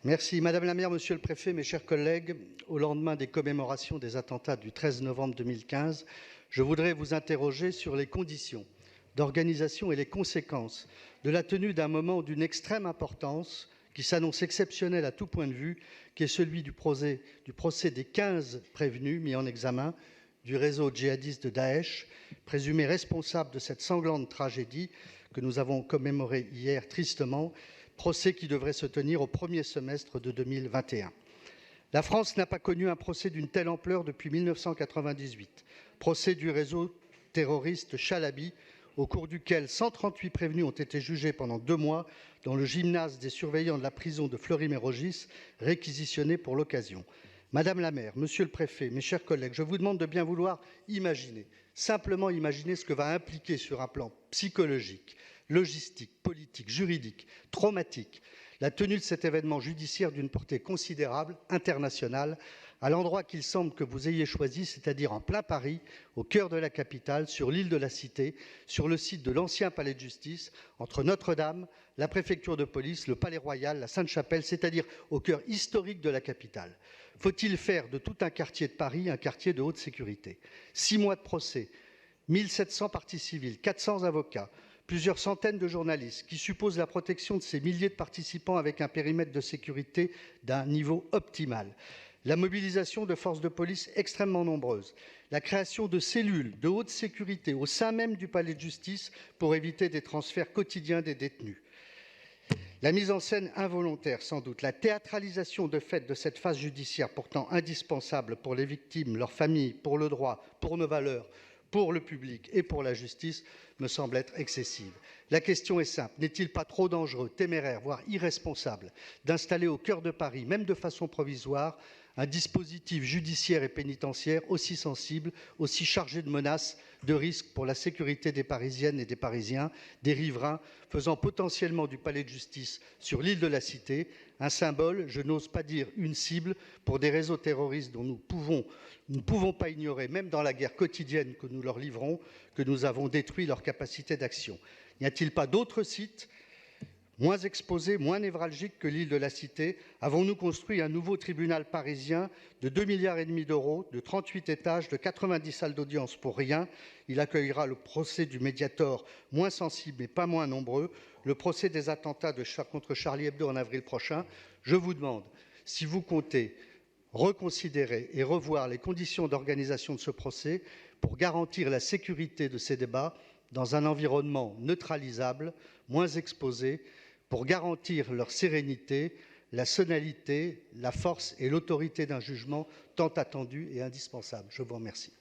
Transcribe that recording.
Merci. Madame la maire, monsieur le préfet, mes chers collègues, au lendemain des commémorations des attentats du 13 novembre 2015, je voudrais vous interroger sur les conditions d'organisation et les conséquences de la tenue d'un moment d'une extrême importance qui s'annonce exceptionnel à tout point de vue, qui est celui du procès des 15 prévenus mis en examen du réseau djihadiste de Daesh, présumé responsable de cette sanglante tragédie que nous avons commémorée hier tristement, procès qui devrait se tenir au premier semestre de 2021. La France n'a pas connu un procès d'une telle ampleur depuis 1998, procès du réseau terroriste Chalabi, au cours duquel 138 prévenus ont été jugés pendant 2 mois dans le gymnase des surveillants de la prison de Fleury-Mérogis, réquisitionné pour l'occasion. Madame la maire, monsieur le préfet, mes chers collègues, je vous demande de bien vouloir imaginer, simplement imaginer ce que va impliquer sur un plan psychologique, logistique, politique, juridique, traumatique, la tenue de cet événement judiciaire d'une portée considérable, internationale, à l'endroit qu'il semble que vous ayez choisi, c'est-à-dire en plein Paris, au cœur de la capitale, sur l'île de la Cité, sur le site de l'ancien palais de justice, entre Notre-Dame, la préfecture de police, le palais royal, la Sainte-Chapelle, c'est-à-dire au cœur historique de la capitale. Faut-il faire de tout un quartier de Paris un quartier de haute sécurité? 6 mois de procès, 1700 parties civiles, 400 avocats, plusieurs centaines de journalistes qui supposent la protection de ces milliers de participants avec un périmètre de sécurité d'un niveau optimal. La mobilisation de forces de police extrêmement nombreuses, la création de cellules de haute sécurité au sein même du palais de justice pour éviter des transferts quotidiens des détenus. La mise en scène involontaire, sans doute, la théâtralisation de fait de cette phase judiciaire pourtant indispensable pour les victimes, leurs familles, pour le droit, pour nos valeurs, pour le public et pour la justice, me semble être excessive. La question est simple, n'est-il pas trop dangereux, téméraire, voire irresponsable, d'installer au cœur de Paris, même de façon provisoire, un dispositif judiciaire et pénitentiaire aussi sensible, aussi chargé de menaces, de risques pour la sécurité des Parisiennes et des Parisiens, des riverains, faisant potentiellement du palais de justice sur l'île de la Cité un symbole, je n'ose pas dire une cible, pour des réseaux terroristes dont nous ne pouvons pas ignorer, même dans la guerre quotidienne que nous leur livrons, que nous avons détruit leur capacité d'action. N'y a-t-il pas d'autres sites moins exposés, moins névralgiques que l'île de la Cité? Avons-nous construit un nouveau tribunal parisien de 2,5 milliards d'euros, de 38 étages, de 90 salles d'audience pour rien? Il accueillera le procès du Mediator, moins sensible mais pas moins nombreux, le procès des attentats contre Charlie Hebdo en avril prochain. Je vous demande si vous comptez reconsidérer et revoir les conditions d'organisation de ce procès pour garantir la sécurité de ces débats dans un environnement neutralisable, moins exposé, pour garantir leur sérénité, la sonalité, la force et l'autorité d'un jugement tant attendu et indispensable. Je vous remercie.